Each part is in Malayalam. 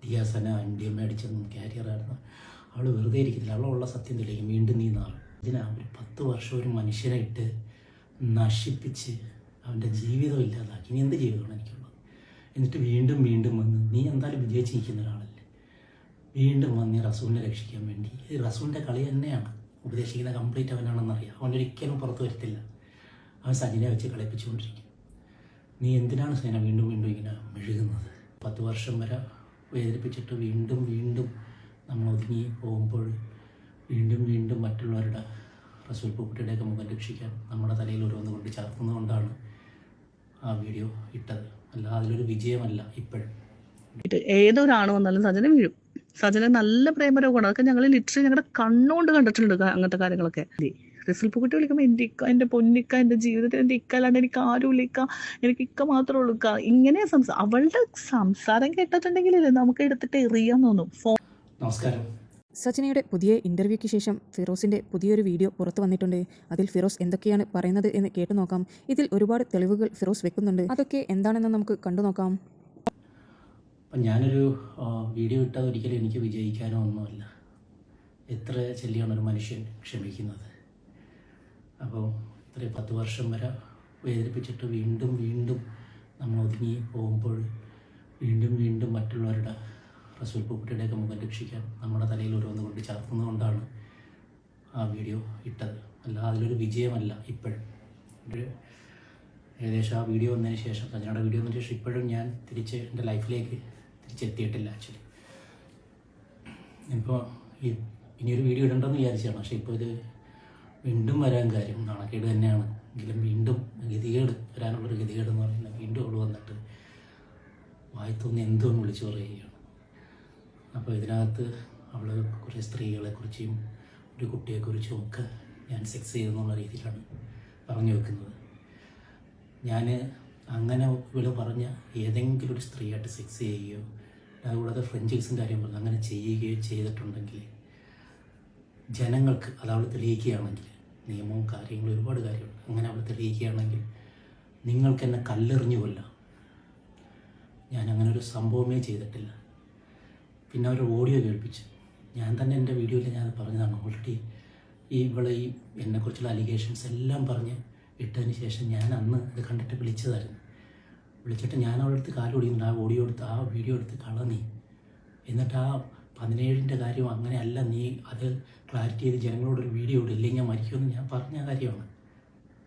ഡിയാസന ഇന്ത്യ മേടിച്ചൊന്നും ക്യാരിയറായിരുന്നു. അവൾ വെറുതെ ഇരിക്കത്തില്ല, അവളുള്ള സത്യം തെളിയിക്കും. വീണ്ടും നീ നാറും. ഇതിനാ ഒരു 10 വർഷം ഒരു മനുഷ്യനെ ഇട്ട് നശിപ്പിച്ച് അവൻ്റെ ജീവിതം ഇല്ലാതാക്കി. ഇനി എന്ത് ജീവിതമാണ് എനിക്കുള്ളത്? എന്നിട്ട് വീണ്ടും വീണ്ടും വന്ന് നീ എന്തായാലും വിജയിച്ച് നിൽക്കുന്ന ഒരാളല്ലേ, വീണ്ടും വന്ന് റസൂലിനെ രക്ഷിക്കാൻ വേണ്ടി. ഈ റസൂലിൻ്റെ കളി തന്നെയാണ് ഉപദേശിക്കുന്ന കംപ്ലീറ്റ് അവനാണെന്നറിയാം. അവനൊരിക്കലും പുറത്ത് വരത്തില്ല. അവൻ സജിനെ വെച്ച് കളിപ്പിച്ചുകൊണ്ടിരിക്കും. നീ എന്തിനാണ് സേന വീണ്ടും വീണ്ടും ഇങ്ങനെ മെഴുകുന്നത്? 10 വർഷം വരെ വേദനിപ്പിച്ചിട്ട് വീണ്ടും വീണ്ടും നമ്മൾ ഒതുങ്ങി പോകുമ്പോൾ വീണ്ടും വീണ്ടും മറ്റുള്ളവരുടെ റസൂൽ പൂക്കുട്ടിയുടെയൊക്കെ മുഖം രക്ഷിക്കാൻ നമ്മുടെ തലയിൽ ഓരോന്ന് കൊണ്ട് ചേർക്കുന്നതുകൊണ്ടാണ് ആ വീഡിയോ ഇട്ടത്. അല്ല, അതിലൊരു വിജയമല്ല. ഇപ്പോഴും ഏതൊരാണ് വന്നാലും സജന വീഴും. സജന നല്ല പ്രേമരോഗമാണ്. അതൊക്കെ ഞങ്ങൾ ലിറ്ററലി ഞങ്ങളുടെ കണ്ണുകൊണ്ട് കണ്ടിട്ടുണ്ട് അങ്ങനത്തെ കാര്യങ്ങളൊക്കെ. റസൂൽ പൂക്കുട്ടി വിളിക്കുമ്പോൾ എൻ്റെ ഇക്ക, എൻ്റെ പൊന്നിക്ക, എൻ്റെ ജീവിതത്തിൽ എൻ്റെ ഇക്ക അല്ലാണ്ട് എനിക്ക് ആരും ഇക്ക, എനിക്ക് ഇക്ക മാത്രമേ ഉള്ളൂ ഇക്ക. ഇങ്ങനെ അവളുടെ സംസാരം കേട്ടിട്ടുണ്ടെങ്കിലല്ലേ നമുക്ക് എടുത്തിട്ട് എറിയാൻ തോന്നും. നമസ്കാരം. സജനയുടെ പുതിയ ഇൻ്റർവ്യൂക്ക് ശേഷം ഫിറോസിൻ്റെ പുതിയൊരു വീഡിയോ പുറത്തു വന്നിട്ടുണ്ട്. അതിൽ ഫിറോസ് എന്തൊക്കെയാണ് പറയുന്നത് എന്ന് കേട്ടു നോക്കാം. ഇതിൽ ഒരുപാട് തെളിവുകൾ ഫിറോസ് വെക്കുന്നുണ്ട്. അതൊക്കെ എന്താണെന്ന് നമുക്ക് കണ്ടു നോക്കാം. അപ്പം ഞാനൊരു വീഡിയോ ഇട്ടത് ഒരിക്കലും എനിക്ക് വിജയിക്കാനോ ഒന്നുമല്ല. എത്ര ചെല്ലിയാണ് ഒരു മനുഷ്യൻ ക്ഷമിക്കുന്നത്? അപ്പോൾ ഇത്രയും 10 വർഷം വരെ വേദനിപ്പിച്ചിട്ട് വീണ്ടും വീണ്ടും നമ്മൾ ഒതുങ്ങി പോകുമ്പോൾ വീണ്ടും വീണ്ടും മറ്റുള്ളവരുടെ റസൂൽ പൂക്കുട്ടിയുടെയൊക്കെ മുഖം രക്ഷിക്കാൻ നമ്മുടെ തലയിൽ ഓരോന്ന് കൊണ്ട് ചേർക്കുന്നതുകൊണ്ടാണ് ആ വീഡിയോ ഇട്ടത്. അല്ല, അതിലൊരു വിജയമല്ല. ഇപ്പോഴും ഏകദേശം ആ വീഡിയോ വന്നതിന് ശേഷം, സജനയുടെ വീഡിയോ വന്നതിന് ശേഷം ഇപ്പോഴും ഞാൻ എൻ്റെ ലൈഫിലേക്ക് തിരിച്ചെത്തിയിട്ടില്ല. ആക്ച്വലി ഇപ്പോൾ ഇനിയൊരു വീഡിയോ ഇടണ്ടെന്ന് വിചാരിച്ചതാണ്. പക്ഷേ ഇപ്പോൾ ഇത് വീണ്ടും വരാൻ കാര്യം നാണക്കേട് തന്നെയാണ്. എങ്കിലും വീണ്ടും ഗതികേട് വരാനുള്ളൊരു ഗതികേട് എന്ന് പറയുന്നത് വീണ്ടും അവൾ വന്നിട്ട് വായത്തൊന്ന് എന്തോന്ന് വിളിച്ചു പറയുകയാണ്. അപ്പോൾ ഇതിനകത്ത് അവൾ കുറേ സ്ത്രീകളെക്കുറിച്ചും ഒരു കുട്ടിയെക്കുറിച്ചും ഒക്കെ ഞാൻ സെക്സ് ചെയ്തെന്നുള്ള രീതിയിലാണ് പറഞ്ഞു വെക്കുന്നത്. ഞാൻ അങ്ങനെ ഇവൾ പറഞ്ഞ ഏതെങ്കിലും ഒരു സ്ത്രീയായിട്ട് സെക്സ് ചെയ്യുകയോ അതുകൂടാതെ ഫ്രഞ്ചൈസിൻ്റെ കാര്യം പറഞ്ഞ് അങ്ങനെ ചെയ്യുകയോ ചെയ്തിട്ടുണ്ടെങ്കിൽ ജനങ്ങൾക്ക് അത് അവൾ തെളിയിക്കുകയാണെങ്കിൽ, നിയമവും കാര്യങ്ങളും ഒരുപാട് കാര്യമുണ്ട്, അങ്ങനെ അവൾ തെളിയിക്കുകയാണെങ്കിൽ നിങ്ങൾക്ക് എന്നെ കല്ലെറിഞ്ഞു കൊല്ലാം. ഞാൻ അങ്ങനെ ഒരു സംഭവമേ ചെയ്തിട്ടില്ല. പിന്നെ അവർ ഓഡിയോ കേൾപ്പിച്ചു. ഞാൻ തന്നെ എൻ്റെ വീഡിയോയിൽ ഞാൻ പറഞ്ഞതാണ്. ഓൾറെഡി ഈ എന്നെക്കുറിച്ചുള്ള അലിഗേഷൻസ് എല്ലാം പറഞ്ഞ് ഇട്ടതിന് ശേഷം ഞാൻ അന്ന് ഇത് കണ്ടിട്ട് വിളിച്ചതായിരുന്നു. വിളിച്ചിട്ട് ഞാൻ അവളുടെ അടുത്ത് കാലുപിടിക്കുന്നുണ്ട്. ആ ഓഡിയോ എടുത്ത് ആ വീഡിയോ എടുത്ത് കളഞ്ഞി. എന്നിട്ട് ആ 17ൻ്റെ കാര്യം അങ്ങനെയല്ല, നീ അത് ക്ലാരിറ്റി ചെയ്ത് ജനങ്ങളോടൊരു വീഡിയോ ഇടും, ഇല്ലെങ്കിൽ ഞാൻ മരിക്കുമെന്ന് ഞാൻ പറഞ്ഞ കാര്യമാണ്.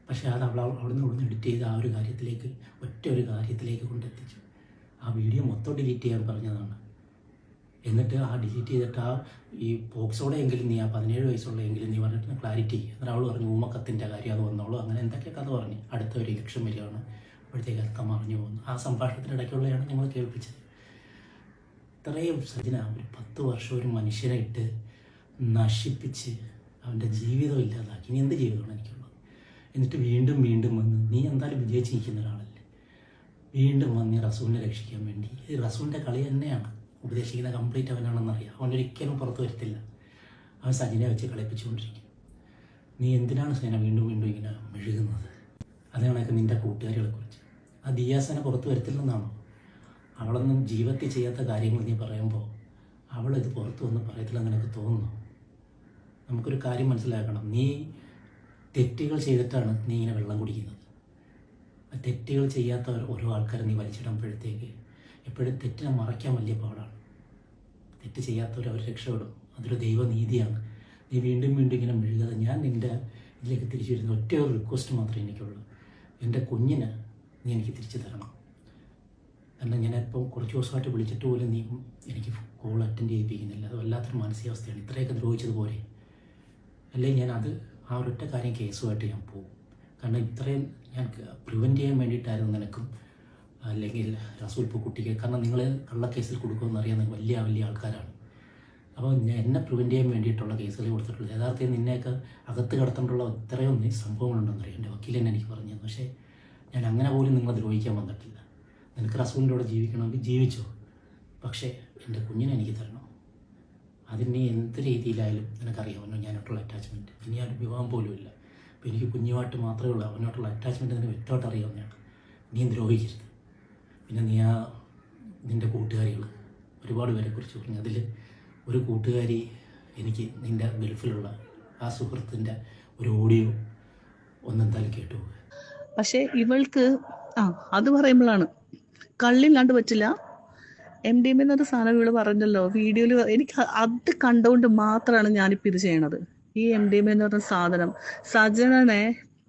പക്ഷേ അത് അവിടുന്ന് എഡിറ്റ് ചെയ്ത് ആ ഒരു കാര്യത്തിലേക്ക്, ഒറ്റ ഒരു കാര്യത്തിലേക്ക് കൊണ്ടെത്തിച്ചു. ആ വീഡിയോ മൊത്തം ഡിലീറ്റ് ചെയ്യാൻ പറഞ്ഞതാണ്. എന്നിട്ട് ആ ഡിലീറ്റ് ചെയ്തിട്ട് ഈ പോക്സോടെ എങ്കിലും നീ ആ 17 വയസ്സുള്ളെങ്കിലും നീ പറഞ്ഞിട്ട് ക്ലാരിറ്റി. എന്നിട്ട് അവൾ പറഞ്ഞു ഊമക്കത്തിൻ്റെ കാര്യം അത് വന്നോളൂ, അങ്ങനെ എന്തൊക്കെ കഥ പറഞ്ഞു. അടുത്ത ഒരു ഇലക്ഷൻ വരികയാണ്, അപ്പോഴത്തേക്ക് അതൊക്കെ മറിഞ്ഞു പോകുന്നു. ആ സംഭാഷണത്തിനിടയ്ക്കുള്ളതാണ് ഞങ്ങൾ കേൾപ്പിച്ചത്. ഇത്രയും സജന ഒരു 10 വർഷം ഒരു മനുഷ്യനെ ഇട്ട് നശിപ്പിച്ച് അവൻ്റെ ജീവിതം ഇല്ലാതാക്കി. ഇനി എന്ത് ജീവിതമാണ് എനിക്കുള്ളത്? എന്നിട്ട് വീണ്ടും വീണ്ടും വന്ന് നീ എന്തായാലും വിജയിച്ച് നിൽക്കുന്ന ഒരാളല്ലേ, വീണ്ടും വന്ന് റസൂലിനെ രക്ഷിക്കാൻ വേണ്ടി. ഈ റസൂലിൻ്റെ കളി തന്നെയാണ് ഉപദേശിക്കുന്ന കംപ്ലീറ്റ് അവനാണെന്നറിയാം. അവനൊരിക്കലും പുറത്ത് വരത്തില്ല. അവൻ സജിനെ വെച്ച് കളിപ്പിച്ചുകൊണ്ടിരിക്കും. നീ എന്തിനാണ് സേന വീണ്ടും വീണ്ടും ഇങ്ങനെ മെഴുകുന്നത്? അതേണക്ക് നിൻ്റെ കൂട്ടുകാരികളെക്കുറിച്ച് ആ ദിയാസന പുറത്ത് വരത്തില്ലെന്നാണോ? അവളൊന്നും ജീവിതത്തിൽ ചെയ്യാത്ത കാര്യങ്ങൾ നീ പറയുമ്പോൾ അവളിത് പുറത്ത് വന്ന് പറയത്തില്ലെന്ന് നിനക്ക് തോന്നുന്നു? നമുക്കൊരു കാര്യം മനസ്സിലാക്കണം. നീ തെറ്റുകൾ ചെയ്തിട്ടാണ് നീ ഇങ്ങനെ വെള്ളം കുടിക്കുന്നത്. ആ തെറ്റുകൾ ചെയ്യാത്ത ഓരോ ആൾക്കാരെ നീ വലിച്ചിടുമ്പോഴത്തേക്ക് എപ്പോഴും തെറ്റിനെ മറയ്ക്കാൻ വലിയ പാടാണ്. തെറ്റ് ചെയ്യാത്തവർ അവർ രക്ഷപ്പെടും. അതൊരു ദൈവനീതിയാണ്. നീ വീണ്ടും വീണ്ടും ഇങ്ങനെ മെഴുകാതെ ഞാൻ നിൻ്റെ ഇതിലേക്ക് തിരിച്ചു വരുന്ന ഒറ്റ ഒരു റിക്വസ്റ്റ് മാത്രമേ എനിക്കുള്ളൂ. എൻ്റെ കുഞ്ഞിന് നീ എനിക്ക് തിരിച്ചു തരണം. കാരണം ഞാനിപ്പം കുറച്ച് ദിവസമായിട്ട് വിളിച്ചിട്ട് പോലും നീ എനിക്ക് കോൾ അറ്റൻഡ് ചെയ്യിപ്പിക്കുന്നില്ല. അത് വല്ലാത്തൊരു മാനസികാവസ്ഥയാണ്. ഇത്രയൊക്കെ ദ്രോഹിച്ചതുപോലെ അല്ലെങ്കിൽ ഞാൻ ആ ഒരൊറ്റ കാര്യം കേസുമായിട്ട് ഞാൻ പോകും. കാരണം ഇത്രയും ഞാൻ പ്രിവെൻറ്റ് ചെയ്യാൻ വേണ്ടിയിട്ടായിരുന്നു നിനക്കും അല്ലെങ്കിൽ റസൂൽ പൂക്കുട്ടിക്ക്. കാരണം നിങ്ങൾ കള്ളക്കേസിൽ കൊടുക്കുമെന്ന് അറിയാൻ വലിയ വലിയ ആൾക്കാരാണ്. അപ്പോൾ എന്നെ പ്രിവെൻറ്റ് ചെയ്യാൻ വേണ്ടിയിട്ടുള്ള കേസുകൾ കൊടുത്തിട്ടുള്ളത്. യഥാർത്ഥത്തിൽ നിന്നെയൊക്കെ അകത്ത് കടത്തേണ്ടുള്ള ഇത്രയും സംഭവങ്ങളുണ്ടെന്നറിയാം എൻ്റെ വക്കീൽ തന്നെ എനിക്ക് പറഞ്ഞു. പക്ഷേ ഞാൻ അങ്ങനെ പോലും നിങ്ങളെ ദ്രോഹിക്കാൻ വന്നിട്ടില്ല. നിനക്ക് റസൂലിൻ്റെ കൂടെ ജീവിക്കണമെങ്കിൽ ജീവിച്ചോ, പക്ഷേ എൻ്റെ കുഞ്ഞിനെ എനിക്ക് തരണം. അതിന് എന്ത് രീതിയിലായാലും നിനക്കറിയാമല്ലോ ഞാനോട്ടുള്ള അറ്റാച്ച്മെൻറ്റ്. ഇനി ആ വിവാഹം പോലും ഇല്ല. അപ്പോൾ എനിക്ക് കുഞ്ഞുമായിട്ട് മാത്രമേ ഉള്ളൂ. അവനോട്ടുള്ള അറ്റാച്ച്മെൻറ്റ് നിനക്ക് വ്യക്തമായിട്ട് അറിയാവുന്നതാണ്. നീ ദ്രോഹിക്കരുത്. പിന്നെ നീ നിൻ്റെ കൂട്ടുകാരികൾ ഒരുപാട് പേരെക്കുറിച്ച് പറഞ്ഞു. അതിൽ ഒരു കൂട്ടുകാരി എനിക്ക് നിൻ്റെ ഗൾഫിലുള്ള ആ സുഹൃത്തിൻ്റെ ഒരു ഓഡിയോ ഒന്നെന്തായാലും കേട്ടു. പക്ഷേ ഇവൾക്ക് അത് പറയുമ്പോഴാണ് കള്ളില്ലാണ്ട് പറ്റില്ല. MDMA എന്നൊരു സാധനം ഇവള് പറഞ്ഞല്ലോ വീഡിയോയിൽ. എനിക്ക് അത് കണ്ടുകൊണ്ട് മാത്രമാണ് ഞാനിപ്പോൾ ഇത് ചെയ്യണത്. ഈ MDMA എന്ന് പറഞ്ഞ സാധനം സജനനെ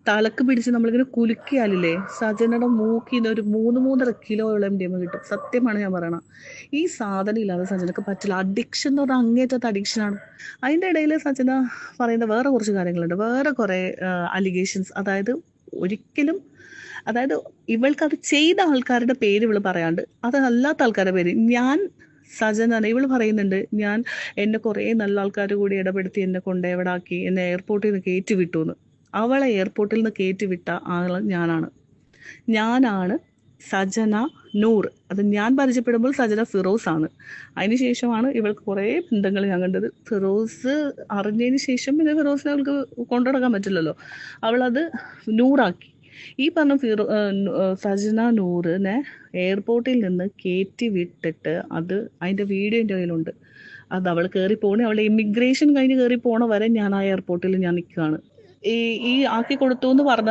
തലക്ക് പിടിച്ച് നമ്മളിങ്ങനെ കുലുക്കിയാലില്ലേ, സജനയുടെ മൂക്കിന്ന് ഒരു 3-3.5 കിലോയോളം MDMA കിട്ടും. സത്യമാണ് ഞാൻ പറയണത്. ഈ സാധനം ഇല്ലാതെ സജനക്ക് പറ്റില്ല. അഡിക്ഷൻ എന്ന് പറഞ്ഞാൽ അങ്ങേറ്റത്തെ അഡിക്ഷനാണ്. അതിൻ്റെ ഇടയിൽ സജന പറയുന്ന വേറെ കുറച്ച് കാര്യങ്ങളുണ്ട്, വേറെ കുറേ അലിഗേഷൻസ്. അതായത് ഇവൾക്ക് അത് ചെയ്ത ആൾക്കാരുടെ പേര് ഇവള് പറയാണ്ട് അതല്ലാത്ത ആൾക്കാരുടെ പേര് സജന ഇവള് പറയുന്നുണ്ട്, എന്നെ കുറേ നല്ല ആൾക്കാർ കൂടി ഇടപെടുത്തി എന്നെ കൊണ്ടെവിടാക്കി, എന്നെ എയർപോർട്ടിൽ നിന്ന് കയറ്റി വിട്ടു എന്ന്. അവളെ എയർപോർട്ടിൽ നിന്ന് കയറ്റി വിട്ട ആള് ഞാനാണ് സജന നൂർ. അത് ഞാൻ പരിചയപ്പെടുമ്പോൾ സജന ഫിറോസ് ആണ്. അതിനുശേഷമാണ് ഇവൾക്ക് കുറേ ബന്ധങ്ങൾ ഞാൻ കണ്ടത്. ഫിറോസ് അറിഞ്ഞതിന് ശേഷം പിന്നെ ഫിറോസിനെ അവൾക്ക് കൊണ്ടുനടക്കാൻ പറ്റില്ലല്ലോ, അവളത് നൂറാക്കി. ഈ പറഞ്ഞ സജന നൂറിനെ എയർപോർട്ടിൽ നിന്ന് കയറ്റി വിട്ടിട്ട് അതിൻ്റെ വീഡിയോ എൻ്റെ കയ്യിലുണ്ട്. അത് അവൾ കയറി പോണേ, അവളുടെ ഇമിഗ്രേഷൻ കഴിഞ്ഞ് കയറി പോണ വരെ ഞാൻ ആ എയർപോർട്ടിൽ ഞാൻ നിൽക്കുകയാണ്. ഈ ആക്കി കൊടുത്തു എന്ന് പറഞ്ഞ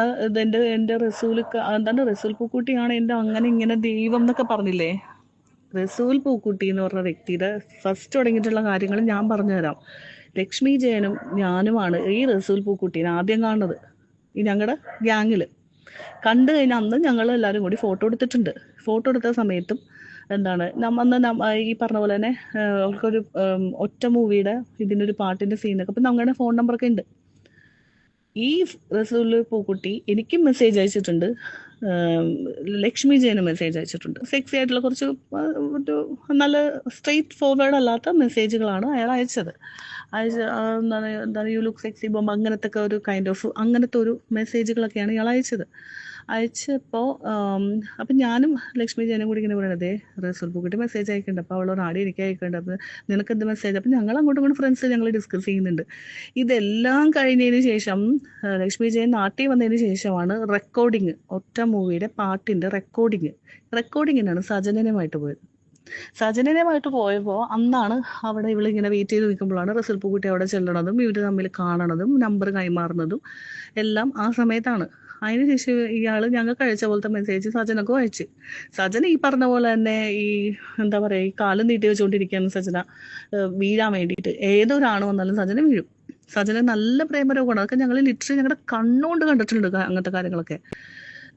എൻ്റെ റസൂൽ പൂക്കുട്ടിയാണ് എൻ്റെ അങ്ങനെ ഇങ്ങനെ ദൈവം എന്നൊക്കെ പറഞ്ഞില്ലേ. റസൂൽ പൂക്കുട്ടി എന്ന് പറഞ്ഞ വ്യക്തിയുടെ ഫസ്റ്റ് തുടങ്ങിയിട്ടുള്ള കാര്യങ്ങൾ ഞാൻ പറഞ്ഞുതരാം. ലക്ഷ്മി ജയനും ഞാനുമാണ് ഈ റസൂൽ പൂക്കുട്ടീനെ ആദ്യം കാണുന്നത്. ഈ ഞങ്ങളുടെ ഗ്യാങ്ങിൽ കണ്ടു കഴിഞ്ഞാൽ അന്ന് ഞങ്ങൾ എല്ലാവരും കൂടി ഫോട്ടോ എടുത്തിട്ടുണ്ട്. ഫോട്ടോ എടുത്ത സമയത്തും ഈ പറഞ്ഞ പോലെ തന്നെ അവൾക്കൊരു ഒറ്റ മൂവിയുടെ ഇതിനൊരു പാട്ടിൻ്റെ സീനൊക്കെ അപ്പം ഞങ്ങളുടെ ഫോൺ നമ്പറൊക്കെ ഉണ്ട്. ഈ റസൂൽ പൂക്കുട്ടി എനിക്കും മെസ്സേജ് അയച്ചിട്ടുണ്ട്, ലക്ഷ്മി ജയനും മെസ്സേജ് അയച്ചിട്ടുണ്ട്. സെക്സി ആയിട്ടുള്ള കുറച്ച് നല്ല സ്ട്രെയിറ്റ് ഫോർവേഡ് അല്ലാത്ത മെസ്സേജുകളാണ് അയാൾ അയച്ചത്. യു ലുക്ക് സെക്സി ബോംബ് അങ്ങനത്തെ ഒരു കൈൻഡ് ഓഫ് അങ്ങനത്തെ ഒരു മെസ്സേജുകളൊക്കെയാണ് ഇയാൾ അയച്ചപ്പോൾ അപ്പം ഞാനും ലക്ഷ്മി ജയനും കൂടി ഇങ്ങനെ പറയണതേ റസൂൽ പൂക്കുട്ടി മെസ്സേജ് അയക്കുന്നുണ്ട്. അപ്പോൾ അവളോട് ആടി എനിക്ക് അയക്കുന്നുണ്ട്, അപ്പം നിനക്ക് എന്ത് മെസ്സേജ്? അപ്പം ഞങ്ങൾ അങ്ങോട്ടും ഇങ്ങോട്ടും ഫ്രണ്ട്സ് ഞങ്ങൾ ഡിസ്കസ് ചെയ്യുന്നുണ്ട്. ഇതെല്ലാം കഴിഞ്ഞതിന് ശേഷം ലക്ഷ്മി ജയൻ നാട്ടിൽ വന്നതിന് ശേഷമാണ് റെക്കോർഡിങ്, ഒറ്റ മൂവിയുടെ പാട്ടിൻ്റെ റെക്കോർഡിങ്ങിനാണ് സജനനുമായിട്ട് പോയപ്പോൾ അന്നാണ് അവിടെ ഇവളിങ്ങനെ വെയിറ്റ് ചെയ്ത് നിൽക്കുമ്പോഴാണ് റസൂൽ പൂക്കുട്ടി അവിടെ ചെല്ലണതും ഇവർ തമ്മിൽ കാണണതും നമ്പർ കൈമാറുന്നതും എല്ലാം ആ സമയത്താണ്. അതിനുശേഷം ഇയാൾ ഞങ്ങൾക്ക് അയച്ച പോലത്തെ മെസ്സേജ് സജനക്കും അയച്ച്. സജന ഈ പറഞ്ഞ പോലെ തന്നെ ഈ കാലം നീട്ടി വെച്ചുകൊണ്ടിരിക്കുകയാണ് സജന വീഴാൻ വേണ്ടിയിട്ട്. ഏതൊരാണ് വന്നാലും സജന വീഴും. സജന നല്ല പ്രേമരോഗമാണ്. അതൊക്കെ ഞങ്ങൾ ലിറ്ററലി ഞങ്ങളുടെ കണ്ണുകൊണ്ട് കണ്ടിട്ടുണ്ട് അങ്ങനത്തെ കാര്യങ്ങളൊക്കെ.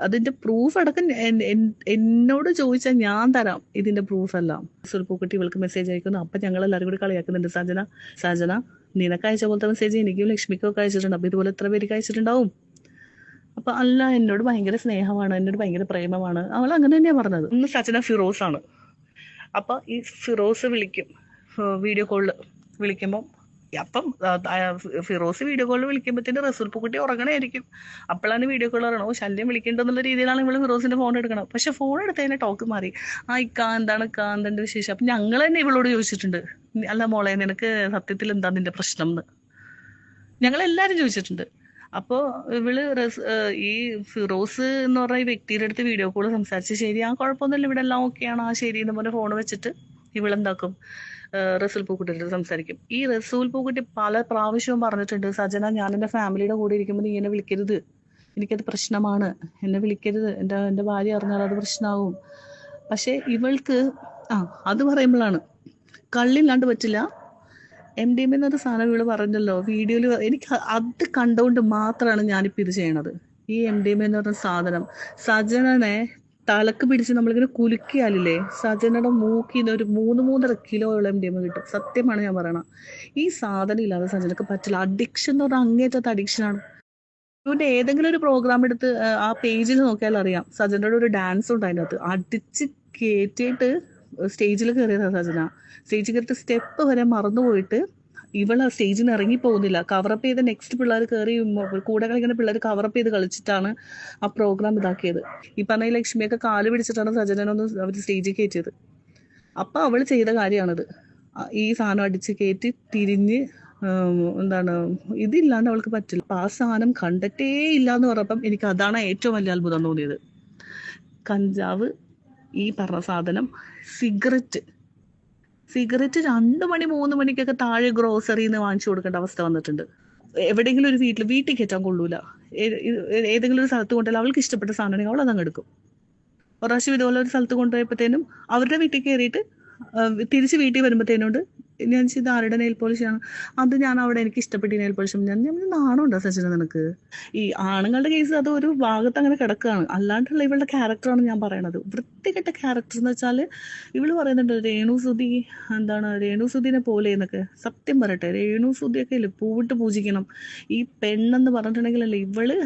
അതിന്റെ പ്രൂഫ് അടക്കം എന്നോട് ചോദിച്ചാൽ ഞാൻ തരാം ഇതിന്റെ പ്രൂഫ് എല്ലാം. റസൂൽ പൂക്കുട്ടി ഇവൾക്ക് മെസ്സേജ് അയക്കുന്നു. അപ്പം ഞങ്ങൾ എല്ലാവരും കൂടി കളിയാക്കുന്നുണ്ട്, സജന നിനക്ക് അയച്ച പോലത്തെ മെസ്സേജ് എനിക്കും ലക്ഷ്മിക്കും ഒക്കെ അയച്ചിട്ടുണ്ട്. അപ്പം ഇതുപോലെ എത്ര പേർക്ക് അയച്ചിട്ടുണ്ടാവും. അപ്പം അല്ല, എന്നോട് ഭയങ്കര സ്നേഹമാണ്, എന്നോട് ഭയങ്കര പ്രേമമാണ്. അവൾ അങ്ങനെ തന്നെയാണ് പറഞ്ഞത്. ഇന്ന് സജന ഫിറോസ് ആണ്. അപ്പം ഈ ഫിറോസ് വിളിക്കും, വീഡിയോ കോളിൽ വിളിക്കുമ്പം അപ്പം ഫിറോസ് വീഡിയോ കോളിൽ വിളിക്കുമ്പോഴത്തേന് റസൂൽ പൂക്കുട്ടി ഉറങ്ങണമായിരിക്കും. അപ്പോഴാണ് വീഡിയോ കോൾ പറയണോ ശല്യം വിളിക്കേണ്ടെന്നുള്ള രീതിയിലാണ് ഇവള് ഫിറോസിന്റെ ഫോൺ എടുക്കണം. പക്ഷെ ഫോൺ എടുത്തതിന്റെ ടോക്ക് മാറി. എന്താണ് വിശേഷം? അപ്പം ഞങ്ങൾ തന്നെ ഇവളോട് ചോദിച്ചിട്ടുണ്ട്, അല്ല മോളെ നിനക്ക് സത്യത്തിൽ എന്താ നിന്റെ പ്രശ്നം എന്ന് ഞങ്ങളെല്ലാവരും ചോദിച്ചിട്ടുണ്ട്. അപ്പോൾ ഇവള് ഈ ഫിറോസ് എന്ന് പറഞ്ഞ ഈ വ്യക്തിയുടെ അടുത്ത് വീഡിയോ കോൾ സംസാരിച്ച് ശരി കുഴപ്പമൊന്നുമില്ല ഇവിടെ എല്ലാം ഓക്കെയാണ് ശരി എന്ന് പറഞ്ഞ ഫോൺ വെച്ചിട്ട് ഇവളെന്താക്കും റസൂൽ പൂക്കുട്ടിയുടെ സംസാരിക്കും. ഈ റസൂൽ പൂക്കുട്ടി പല പ്രാവശ്യവും പറഞ്ഞിട്ടുണ്ട്, സജന ഞാൻ എൻ്റെ ഫാമിലിയുടെ കൂടെ ഇരിക്കുമ്പോൾ നീ എന്നെ വിളിക്കരുത്, എനിക്കത് പ്രശ്നമാണ്, എന്നെ വിളിക്കരുത്, എൻ്റെ ഭാര്യ അറിഞ്ഞാൽ അത് പ്രശ്നമാകും. പക്ഷെ ഇവൾക്ക് അത് പറയുമ്പോഴാണ് കള്ളില്ലാണ്ട് പറ്റില്ല. MDMA എന്നൊരു സാധനം ഇവള് പറഞ്ഞല്ലോ വീഡിയോയിൽ. എനിക്ക് അത് കണ്ടുകൊണ്ട് മാത്രമാണ് ഞാനിപ്പോൾ ഇത് ചെയ്യണത്. ഈ MDMA എന്ന് പറഞ്ഞ സാധനം സജനനെ തലക്ക് പിടിച്ച് നമ്മളിങ്ങനെ കുലുക്കിയാലില്ലേ, സജനയുടെ മൂക്കിന്ന് ഒരു 3-3.5 കിലോയോളം MDMA കിട്ടും. സത്യമാണ് ഞാൻ പറയണത്. ഈ സാധനം ഇല്ലാതെ സജനക്ക് പറ്റില്ല. അഡിക്ഷൻ എന്ന് പറഞ്ഞാൽ അങ്ങേറ്റത്തെ അഡിക്ഷനാണ്. ഇവന്റെ ഏതെങ്കിലും ഒരു പ്രോഗ്രാം എടുത്ത് ആ പേജിൽ നോക്കിയാൽ അറിയാം, സജനയുടെ ഒരു ഡാൻസ് ഉണ്ട് അതിനകത്ത്. അടിച്ച് കയറ്റിയിട്ട് സ്റ്റേജിൽ കയറിയതാണ് സജന. സ്റ്റേജിൽ കയറിയിട്ട് സ്റ്റെപ്പ് വരെ മറന്നുപോയിട്ട് ഇവള് സ്റ്റേജിൽ നിന്ന് ഇറങ്ങി പോകുന്നില്ല. കവറപ്പ് ചെയ്ത് നെക്സ്റ്റ് പിള്ളേർ കയറി കൂടെ കളിക്കുന്ന പിള്ളേർ കവറപ്പ് ചെയ്ത് കളിച്ചിട്ടാണ് ആ പ്രോഗ്രാം ഇതാക്കിയത്. ഈ പറഞ്ഞ ലക്ഷ്മിയൊക്കെ കാല് പിടിച്ചിട്ടാണ് സജനൊന്ന് അവർ സ്റ്റേജിൽ കയറ്റിയത്. അപ്പം അവൾ ചെയ്ത കാര്യമാണിത്. ഈ സാധനം അടിച്ച് കയറ്റി തിരിഞ്ഞ് ഇതില്ലാണ്ട് അവൾക്ക് പറ്റില്ല. അപ്പം ആ സാധനം കണ്ടിട്ടേ ഇല്ല എന്ന് പറഞ്ഞപ്പം എനിക്ക് അതാണ് ഏറ്റവും വലിയ അത്ഭുതം തോന്നിയത്. കഞ്ചാവ്, ഈ പറഞ്ഞ സാധനം, സിഗരറ്റ്, സിഗരറ്റ് 2 മണി 3 മണിക്കൊക്കെ താഴെ ഗ്രോസറിന്ന് വാങ്ങിച്ചു കൊടുക്കേണ്ട അവസ്ഥ വന്നിട്ടുണ്ട്. എവിടെയെങ്കിലും ഒരു വീട്ടിൽ കയറ്റാൻ കൊള്ളൂല. ഏതെങ്കിലും ഒരു സ്ഥലത്ത് കൊണ്ടുപോയാൽ അവൾക്ക് ഇഷ്ടപ്പെട്ട സാധനമാണെങ്കിൽ അവൾ അതങ്ങ് എടുക്കും. ഒരു പ്രാവശ്യം ഇതുപോലെ ഒരു സ്ഥലത്ത് കൊണ്ടുപോയപ്പോഴത്തേനും അവരുടെ വീട്ടിൽ കയറിയിട്ട് തിരിച്ച് വീട്ടിൽ വരുമ്പോഴത്തേനോട് ഞാൻ ഇത് ആരുടെ നെയിൽ പോളിഷാണ്, അത് ഞാൻ അവിടെ എനിക്ക് ഇഷ്ടപ്പെട്ട നെയിൽ പോളിഷ്. ഞാൻ നാണമുണ്ടോ സച്ചിന നിനക്ക്? ഈ ആണുങ്ങളുടെ കേസ് അത് ഒരു ഭാഗത്ത് അങ്ങനെ കിടക്കുകയാണ്. അല്ലാണ്ടുള്ള ഇവളുടെ ക്യാരക്ടറാണ് ഞാൻ പറയണത്. വൃത്തികെട്ട ക്യാരക്ടർ എന്ന് വെച്ചാൽ ഇവള് പറയുന്നുണ്ട് രേണുസുതിനെ പോലെ എന്നൊക്കെ. സത്യം പറയട്ടെ, രേണുസുതിയൊക്കെ ഇല്ലേ പൂവിട്ട് പൂജിക്കണം. ഈ പെണ്ണെന്ന് പറഞ്ഞിട്ടുണ്ടെങ്കിലല്ലേ ഇവള്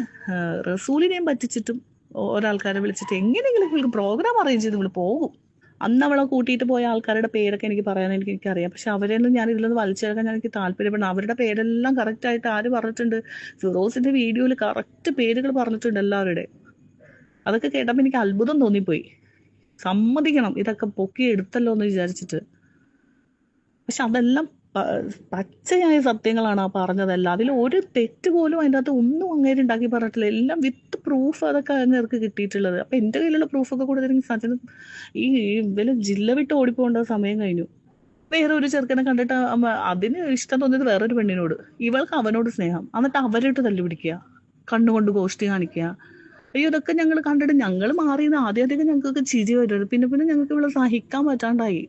റസൂലിനെയും പറ്റിച്ചിട്ടും ഒരാൾക്കാരെ വിളിച്ചിട്ട് എങ്ങനെയെങ്കിലും ഇവൾക്ക് പ്രോഗ്രാം അറേഞ്ച് ചെയ്ത് ഇവള് പോകും. അന്ന് അവളെ കൂട്ടിയിട്ട് പോയ ആൾക്കാരുടെ പേരൊക്കെ എനിക്ക് പറയാൻ എനിക്കറിയാം. പക്ഷെ അവരെയൊന്നും ഞാൻ ഇതിലൊന്ന് വലിച്ചെടുക്കാൻ എനിക്ക് താല്പര്യപ്പെടുന്നു. അവരുടെ പേരെല്ലാം കറക്റ്റായിട്ട് ആര് പറഞ്ഞിട്ടുണ്ട്? ഫിറോസിന്റെ വീഡിയോയിൽ കറക്റ്റ് പേരുകൾ പറഞ്ഞിട്ടുണ്ട് എല്ലാവരുടെ. അതൊക്കെ കേട്ടപ്പോൾ എനിക്ക് അത്ഭുതം തോന്നിപ്പോയി. സമ്മതിക്കണം, ഇതൊക്കെ പൊക്കി എടുത്തല്ലോ എന്ന് വിചാരിച്ചിട്ട്. പക്ഷെ അതെല്ലാം പച്ചയായ സത്യങ്ങളാണ് ആ പറഞ്ഞതെല്ലാം. അതിൽ ഒരു തെറ്റ് പോലും അതിൻ്റെ അകത്ത് ഒന്നും അങ്ങേര് ഉണ്ടാക്കി പറഞ്ഞിട്ടില്ല. എല്ലാം വിത്ത് പ്രൂഫ് അതൊക്കെ അങ്ങേർക്ക് കിട്ടിയിട്ടുള്ളത്. അപ്പൊ എൻ്റെ കയ്യിലുള്ള പ്രൂഫൊക്കെ കൊടുത്തില്ലെങ്കിൽ സച്ചിന് ഈ ഇവര് ജില്ല വിട്ട് ഓടിപ്പോകേണ്ട സമയം കഴിഞ്ഞു. വേറെ ഒരു ചെറുക്കനെ കണ്ടിട്ട് അതിന് ഇഷ്ടം തോന്നിയത് വേറൊരു പെണ്ണിനോട്, ഇവൾക്ക് അവനോട് സ്നേഹം, എന്നിട്ട് അവരിട്ട് തല്ലുപിടിക്കുക, കണ്ണുകൊണ്ട് ഗോഷ്ടി കാണിക്കുക. അയ്യോ, ഇതൊക്കെ ഞങ്ങൾ കണ്ടിട്ട് ഞങ്ങൾ മാറിയെന്ന് ആദ്യമൊക്കെ ഞങ്ങൾക്കൊക്കെ ചിരി വരുന്നത്. പിന്നെ ഞങ്ങൾക്ക് ഇവിടെ സഹിക്കാൻ പറ്റാണ്ടായി.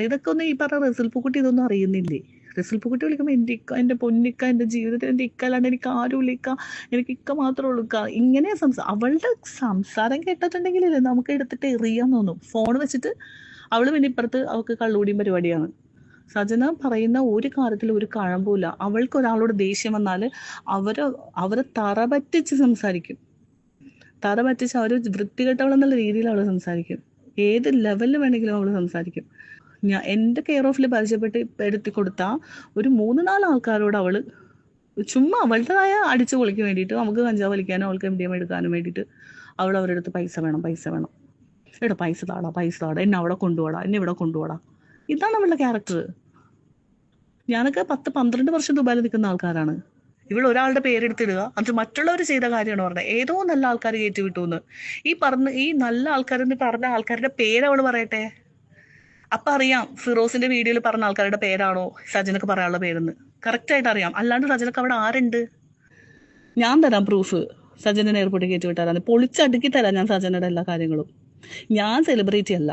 ഇതൊക്കെ ഒന്ന് ഈ പറഞ്ഞ റസിൽ പൂക്കുട്ടി ഇതൊന്നും അറിയുന്നില്ലേ? റസിൽ പൂക്കുട്ടി വിളിക്കുമ്പോൾ എൻ്റെ പൊന്നിക്ക, എൻ്റെ ജീവിതത്തിൽ എൻ്റെ ഇക്ക അല്ലാണ്ട് എനിക്ക് ആരും ഇല്ല, എനിക്ക് ഇക്ക മാത്രമേ ഉള്ളൂ. ഇങ്ങനെ അവളുടെ സംസാരം കേട്ടിട്ടുണ്ടെങ്കിലല്ലേ നമുക്ക് എടുത്തിട്ട് എറിയാൻ തോന്നും. ഫോൺ വെച്ചിട്ട് അവള് പിന്നെ ഇപ്പുറത്ത് അവൾക്ക് കള്ളുകൂടിയും പരിപാടിയാണ്. സജന പറയുന്ന ഒരു കാര്യത്തിൽ ഒരു കഴമ്പൂല. അവൾക്ക് ഒരാളോട് ദേഷ്യം വന്നാൽ അവരെ തറപറ്റിച്ച് സംസാരിക്കും. തറപറ്റിച്ച് അവർ വൃത്തികെട്ടവളെന്നുള്ള രീതിയിൽ അവൾ സംസാരിക്കും. ഏത് ലെവലിൽ വേണമെങ്കിലും അവൾ സംസാരിക്കും. എൻ്റെ കെയർ ഓഫിൽ പരിചയപ്പെട്ട് എടുത്തി കൊടുത്ത ഒരു 3-4 ആൾക്കാരോട് അവള് ചുമ്മാ അവളുടേതായ അടിച്ചു പൊളിക്ക് വേണ്ടിയിട്ട്, നമുക്ക് കഞ്ചാവ് വലിക്കാനോ അവൾക്ക് MDMA എടുക്കാനും വേണ്ടിയിട്ട് അവരുടെ അടുത്ത് പൈസ വേണം. എടാ പൈസ താടാ, എന്നെ അവിടെ കൊണ്ടുപോടാ, എന്നെ ഇവിടെ കൊണ്ടുപോടാ. ഇതാണ് അവളുടെ ക്യാരക്ടർ. ഞാനൊക്കെ 10-12 വർഷം ദുബായിൽ നിൽക്കുന്ന ആൾക്കാരാണ്. ഇവിടെ ഒരാളുടെ പേരെടുത്തിടുക, അത് മറ്റുള്ളവർ ചെയ്ത കാര്യമാണ് പറഞ്ഞത്. ഏതോ നല്ല ആൾക്കാർ കയറ്റി വിട്ടു എന്ന് ഈ നല്ല ആൾക്കാരെന്ന് പറഞ്ഞ ആൾക്കാരുടെ പേര് അവള് പറയട്ടെ. അപ്പൊ അറിയാം ഫിറോസിന്റെ വീഡിയോയിൽ പറഞ്ഞ ആൾക്കാരുടെ പേരാണോ സജനക്ക് പറയാനുള്ള പേരെന്ന് കറക്റ്റ് ആയിട്ട് അറിയാം. അല്ലാണ്ട് സജനക്ക് അവിടെ ആരുണ്ട്? ഞാൻ തരാം പ്രൂഫ്. സജനെ എയർപോർട്ടിൽ കയറ്റി വിട്ടാലാണ് പൊളിച്ചടുക്കി തരാം ഞാൻ സജനയുടെ എല്ലാ കാര്യങ്ങളും. ഞാൻ സെലിബ്രിറ്റി അല്ല.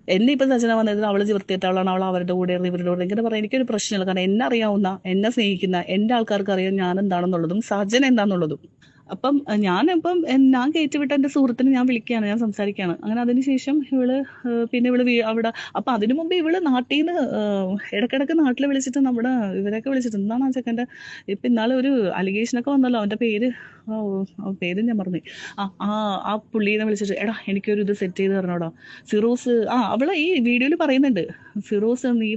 എന്നെ ഇപ്പൊ സജന വന്നത് അവള് വൃത്തിയിട്ടവളാണ്, അവൾ അവരുടെ കൂടെ ഇവരുടെ കൂടെ ഇങ്ങനെ പറയാൻ എനിക്കൊരു പ്രശ്നമില്ല. കാരണം എന്നെ അറിയാവുന്ന, എന്നെ സ്നേഹിക്കുന്ന എൻ്റെ ആൾക്കാർക്ക് അറിയാം ഞാൻ എന്താണെന്നുള്ളതും സജന എന്താണെന്നുള്ളതും. അപ്പം ഞാൻ കയറ്റിവിട്ട എൻ്റെ സുഹൃത്തിനെ ഞാൻ വിളിക്കുകയാണ്, ഞാൻ സംസാരിക്കുകയാണ്. അങ്ങനെ അതിനുശേഷം ഇവള് അവിടെ അപ്പൊ അതിനു മുമ്പ് ഇവള് നാട്ടിൽ നിന്ന് ഇടക്കിടക്ക് നാട്ടിൽ വിളിച്ചിട്ട് നമ്മുടെ ഇവരൊക്കെ വിളിച്ചിട്ട് എന്താണ് ആ ചെക്കൻ്റെ ഇപ്പൊ ഇന്നാളെ ഒരു അലിഗേഷനൊക്കെ വന്നല്ലോ, അവന്റെ പേര് ഞാൻ പറഞ്ഞു. ആ പുള്ളീനെ വിളിച്ചിട്ട് എടാ എനിക്കൊരു ഇത് സെറ്റ് ചെയ്ത് തരണോടാ ഫിറോസ്. അവള് ഈ വീഡിയോയിൽ പറയുന്നുണ്ട്, ഫിറോസ് നീ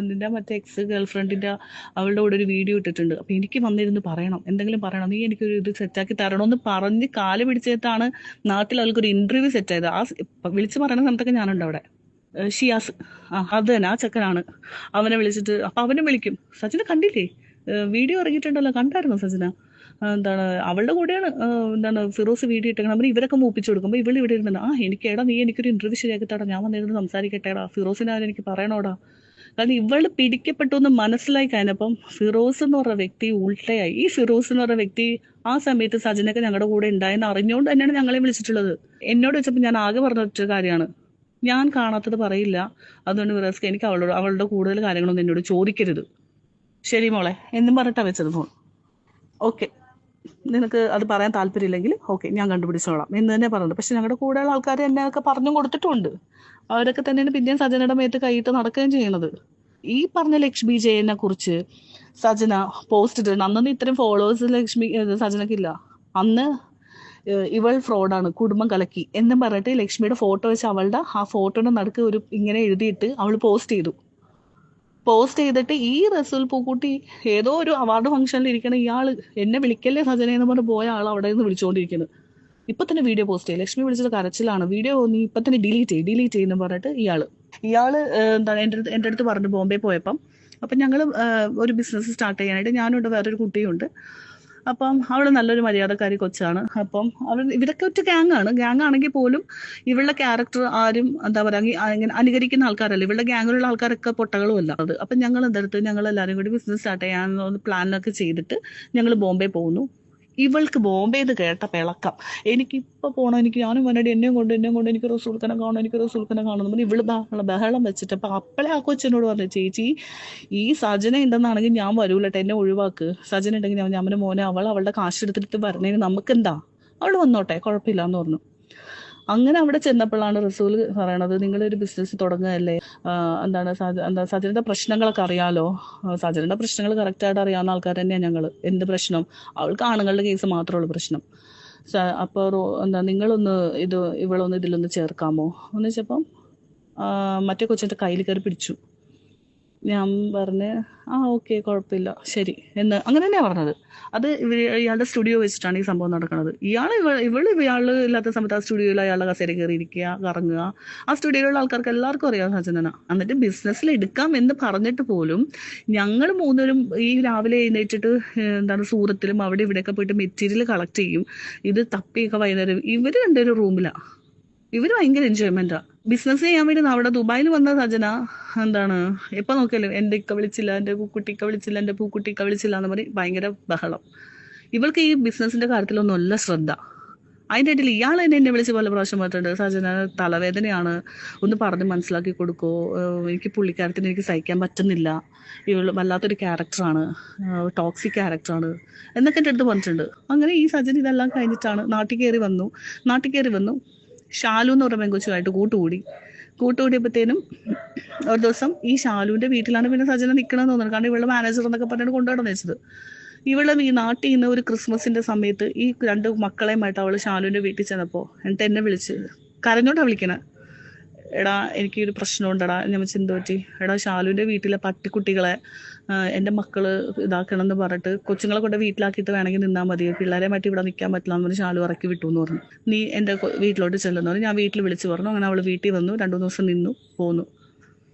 നിന്റെ മറ്റേ എക്സ് ഗേൾഫ്രണ്ടിന്റെ അവളുടെ കൂടെ ഒരു വീഡിയോ ഇട്ടിട്ടുണ്ട്, അപ്പൊ എനിക്ക് വന്നിരുന്ന് പറയണം, എന്തെങ്കിലും പറയണം, നീ എനിക്കൊരു ഇത് സെറ്റാക്കി തരണമെന്ന് പറഞ്ഞ് കാല് പിടിച്ചിട്ടാണ് നാട്ടിൽ അവൾക്കൊരു ഇന്റർവ്യൂ സെറ്റ് ചെയ്തത്. വിളിച്ച് പറയുന്ന സമയത്തൊക്കെ ഞാനുണ്ട് അവിടെ. ഷിയാസ്, അത് തന്നെ, ആ ചെക്കനാണ്. അവനെ വിളിച്ചിട്ട് അപ്പൊ അവനെ വിളിക്കും. സജിന കണ്ടില്ലേ വീഡിയോ ഇറങ്ങിയിട്ടുണ്ടല്ലോ, കണ്ടായിരുന്നോ സജിന? അവളുടെ കൂടെയാണ് ഫിറോസ് വീഡിയോ ഇട്ടേക്കണം. ഇവരൊക്കെ മൂപ്പിച്ചു കൊടുക്കുമ്പോൾ ഇവള് ഇവിടെ ഇരുന്നത് നീ എനിക്കൊരു ഇന്റർവ്യൂ ശരിയാക്കി തടാ, ഞാൻ വന്നിരുന്ന് സംസാരിക്കട്ടേടാ, ഫിറോസിനെ എനിക്ക് പറയണോടാ. കാരണം ഇവള് പിടിക്കപ്പെട്ടു എന്ന് മനസ്സിലായി കഴിഞ്ഞപ്പം ഫിറോസ് എന്ന് പറഞ്ഞ വ്യക്തി ഉൾട്ടയായി. ഈ ഫിറോസ് എന്ന് പറഞ്ഞ വ്യക്തി ആ സമയത്ത് സജനൊക്കെ ഞങ്ങളുടെ കൂടെ ഉണ്ടായെന്ന് അറിഞ്ഞുകൊണ്ട് തന്നെയാണ് ഞങ്ങളെ വിളിച്ചിട്ടുള്ളത്. എന്നോട് വെച്ചപ്പോൾ ഞാൻ ആകെ പറഞ്ഞ ഒറ്റ കാര്യമാണ്, ഞാൻ കാണാത്തത് പറയില്ല, അതുകൊണ്ട് ഫിറോസ്ക്ക് എനിക്ക് അവളുടെ കൂടുതൽ കാര്യങ്ങളൊന്നും എന്നോട് ചോദിക്കരുത്, ശരി മോളെ എന്നും പറഞ്ഞിട്ടാ വെച്ചത് ഫോൺ. ഓക്കെ, നിനക്ക് അത് പറയാൻ താല്പര്യമില്ലെങ്കിൽ ഓക്കെ ഞാൻ കണ്ടുപിടിച്ചോളാം എന്ന് തന്നെ പറഞ്ഞത്. പക്ഷെ ഞങ്ങളുടെ കൂടെയുള്ള ആൾക്കാർ എന്നെയൊക്കെ പറഞ്ഞു കൊടുത്തിട്ടുണ്ട്. അവരൊക്കെ തന്നെയാണ് പിന്നെയും സജനയുടെ മേത്ത് കൈയിട്ട് നടക്കുകയും ചെയ്യുന്നത്. ഈ പറഞ്ഞ ലക്ഷ്മി ജയനെ കുറിച്ച് സജന പോസ്റ്റ് ഇട്ടിട്ടുണ്ട്. അന്നൊന്നും ഇത്രയും ഫോളോവേഴ്സ് സജനക്കില്ല. അന്ന് ഇവൾ ഫ്രോഡാണ്, കുടുംബം കലക്കി എന്നും പറഞ്ഞിട്ട് ലക്ഷ്മിയുടെ ഫോട്ടോ വെച്ച് അവളുടെ ആ ഫോട്ടോയുടെ നടുക്ക് ഒരു ഇങ്ങനെ എഴുതിയിട്ട് അവൾ പോസ്റ്റ് ചെയ്തിട്ട് ഈ റസൂൽ പൂക്കുട്ടി ഏതോ ഒരു അവാർഡ് ഫംഗ്ഷനിൽ ഇരിക്കണ ഇയാള് എന്നെ വിളിക്കല്ലേ സജന എന്ന് പറഞ്ഞ് പോയ ആൾ അവിടെ നിന്ന് വിളിച്ചുകൊണ്ടിരിക്കുന്നത്. ഇപ്പൊ തന്നെ വീഡിയോ പോസ്റ്റ് ചെയ്യും, ലക്ഷ്മി വിളിച്ചിട്ട് കരച്ചിലാണ്, വീഡിയോ നീ ഇപ്പൊ തന്നെ ഡിലീറ്റ് ചെയ്യുന്നു പറഞ്ഞിട്ട് ഇയാള് എൻ്റെ അടുത്ത് പറഞ്ഞു ബോംബെ പോയപ്പം. അപ്പം ഞങ്ങൾ ഒരു ബിസിനസ് സ്റ്റാർട്ട് ചെയ്യാനായിട്ട് ഞാനുണ്ട്, വേറൊരു കുട്ടിയുണ്ട്. അപ്പം അവൾ നല്ലൊരു മര്യാദക്കാരി കൊച്ചാണ്. അപ്പം ഇവരൊക്കെ ഒറ്റ ഗ്യാങ് ആണെങ്കിൽ പോലും ഇവളുടെ ക്യാരക്ടർ ആരും എന്താ പറയുക ഇങ്ങനെ അനുകരിക്കുന്ന ആൾക്കാരല്ല. ഇവളുടെ ഗ്യാങ്ങിലുള്ള ആൾക്കാരൊക്കെ പൊട്ടകളും അല്ല അത്. അപ്പം ഞങ്ങൾ എന്തെടുത്ത് ഞങ്ങൾ എല്ലാവരും കൂടി ബിസിനസ് സ്റ്റാർട്ട് ചെയ്യാൻ പ്ലാനൊക്കെ ചെയ്തിട്ട് ഞങ്ങൾ ബോംബെ പോകുന്നു. ഇവൾക്ക് ബോംബെ എന്ന് കേട്ട പിളക്കം, എനിക്കിപ്പോൾ പോകണം, ഞാനും വന്നടി എന്നെയും കൊണ്ട് എനിക്ക് റസൂൽഖാനെ കാണുന്നു. ഇവള് ബഹളം വെച്ചിട്ട് അപ്പം അപ്പളെ ആ കൊച്ചിനോട് പറഞ്ഞു, ചേച്ചി ഈ സജന ഉണ്ടെന്നാണെങ്കിൽ ഞാൻ വരൂലട്ടെ, എന്നെ ഒഴിവാക്ക്. സജന ഉണ്ടെങ്കിൽ ഞാൻ മോനെ അവളുടെ കാശ് എടുത്തിട്ട് വരണേന് നമുക്കെന്താ, അവൾ വന്നോട്ടെ കുഴപ്പമില്ല എന്ന് പറഞ്ഞു. അങ്ങനെ അവിടെ ചെന്നപ്പോഴാണ് റസൂൽ പറയണത്, നിങ്ങളൊരു ബിസിനസ് തുടങ്ങുകയല്ലേ, സജനയുടെ പ്രശ്നങ്ങളൊക്കെ അറിയാലോ, സജനയുടെ പ്രശ്നങ്ങൾ കറക്റ്റായിട്ട് അറിയാവുന്ന ആൾക്കാർ തന്നെയാണ് ഞങ്ങൾ. എന്ത് പ്രശ്നം, അവൾക്ക് ആണുങ്ങളുടെ കേസ് മാത്രമേ ഉള്ളൂ പ്രശ്നം. അപ്പോൾ നിങ്ങളൊന്ന് ഇവളൊന്ന് ഇതിലൊന്ന് ചേർക്കാമോ എന്ന് വെച്ചപ്പം മറ്റേ കൊച്ചിൻ്റെ കയ്യിൽ കയറി പിടിച്ചു. ഞാൻ പറഞ്ഞ് ഓക്കെ കുഴപ്പമില്ല ശരി എന്ന് അങ്ങനെ തന്നെയാണ് പറഞ്ഞത്. അത് ഇയാളുടെ സ്റ്റുഡിയോ വെച്ചിട്ടാണ് ഈ സംഭവം നടക്കുന്നത്. ഇയാൾ ഇല്ലാത്ത സമയത്ത് ആ സ്റ്റുഡിയോയിൽ അയാളുടെ കസേര കയറി ഇരിക്കുക, കറങ്ങുക. ആ സ്റ്റുഡിയോയിലുള്ള ആൾക്കാർക്ക് എല്ലാവർക്കും അറിയാം സജനന. എന്നിട്ട് ബിസിനസ്സിൽ എടുക്കാം എന്ന് പറഞ്ഞിട്ട് പോലും ഞങ്ങൾ മൂന്നരും ഈ രാവിലെ എഴുന്നേറ്റിട്ട് സൂറത്തിലും അവിടെ ഇവിടെയൊക്കെ പോയിട്ട് മെറ്റീരിയൽ കളക്ട് ചെയ്യും. ഇത് തപ്പിയൊക്കെ വൈകുന്നേരം ഇവർ രണ്ടുപേരും റൂമിലാണ്. ഇവർ ഭയങ്കര എൻജോയ്മെന്റാ. ബിസിനസ് ചെയ്യാൻ വേണ്ടി അവിടെ ദുബായിൽ വന്ന സജന എപ്പോൾ നോക്കിയാലും എൻ്റെ ഇക്ക വിളിച്ചില്ല, എൻ്റെ പൂക്കുട്ടിക്ക വിളിച്ചില്ല, എൻ്റെ പൂക്കുട്ടിക്ക വിളിച്ചില്ല എന്ന് പറഞ്ഞ് ഭയങ്കര ബഹളം. ഇവൾക്ക് ഈ ബിസിനസിന്റെ കാര്യത്തിലൊന്നുമല്ല ശ്രദ്ധ. അതിൻ്റെ ഇടയിൽ ഇയാൾ എന്നെ വിളിച്ച് പല പ്രാവശ്യം പറഞ്ഞിട്ടുണ്ട്, സജന തലവേദനയാണ്, ഒന്ന് പറഞ്ഞ് മനസ്സിലാക്കി കൊടുക്കോ, എനിക്ക് പുള്ളിക്കാരത്തിന് എനിക്ക് സഹിക്കാൻ പറ്റുന്നില്ല, ഇവൾ വല്ലാത്തൊരു ക്യാരക്ടറാണ്, ടോക്സിക് ക്യാരക്ടറാണ് എന്നൊക്കെ എൻ്റെ അടുത്ത് പറഞ്ഞിട്ടുണ്ട്. അങ്ങനെ ഈ സജന ഇതെല്ലാം കഴിഞ്ഞിട്ടാണ് നാട്ടിൽ കയറി വന്നു. ഷാലു എന്ന് പറഞ്ഞ പെങ്കൊച്ചുമായിട്ട് കൂട്ടുകൂടിയപ്പോഴത്തേനും ഒരു ദിവസം ഈ ഷാലുവിൻ്റെ വീട്ടിലാണ് പിന്നെ സജന നിൽക്കണമെന്ന് തോന്നുന്നത്. കാരണം ഇവളുടെ മാനേജർ എന്നൊക്കെ പറഞ്ഞിട്ട് കൊണ്ടുനടന്നു വെച്ചത്. ഇവളെ ഈ നാട്ടിൽ നിന്ന് ഒരു ക്രിസ്മസിൻ്റെ സമയത്ത് ഈ 2 മക്കളെയുമായിട്ട് അവൾ ഷാലുവിൻ്റെ വീട്ടിൽ ചെന്നപ്പോൾ എന്നിട്ട് എന്നെ വിളിച്ച് കരഞ്ഞോണ്ടാ വിളിക്കണേ, എടാ എനിക്കൊരു പ്രശ്നമുണ്ടടാ. ഞാൻ ചിന്ത പറ്റി, എടാ ഷാലുവിൻ്റെ വീട്ടിലെ പട്ടിക്കുട്ടികളെ എൻ്റെ മക്കള് ഇതാക്കണം എന്ന് പറഞ്ഞിട്ട് കൊച്ചുങ്ങളെ കൊണ്ട് വീട്ടിലാക്കിയിട്ട് വേണമെങ്കിൽ നിന്നാൽ മതി, പിള്ളേരെ മാറ്റി ഇവിടെ നിൽക്കാൻ പറ്റില്ല എന്ന് പറഞ്ഞ് ഷാലു ഇറക്കി വിട്ടു എന്ന് പറഞ്ഞു. നീ എൻ്റെ വീട്ടിലോട്ട് ചെല്ലുന്നു പറഞ്ഞു. ഞാൻ വീട്ടിൽ വിളിച്ച് പറഞ്ഞു. അങ്ങനെ അവൾ വീട്ടിൽ വന്നു, 2-3 ദിവസം നിന്നു പോന്നു.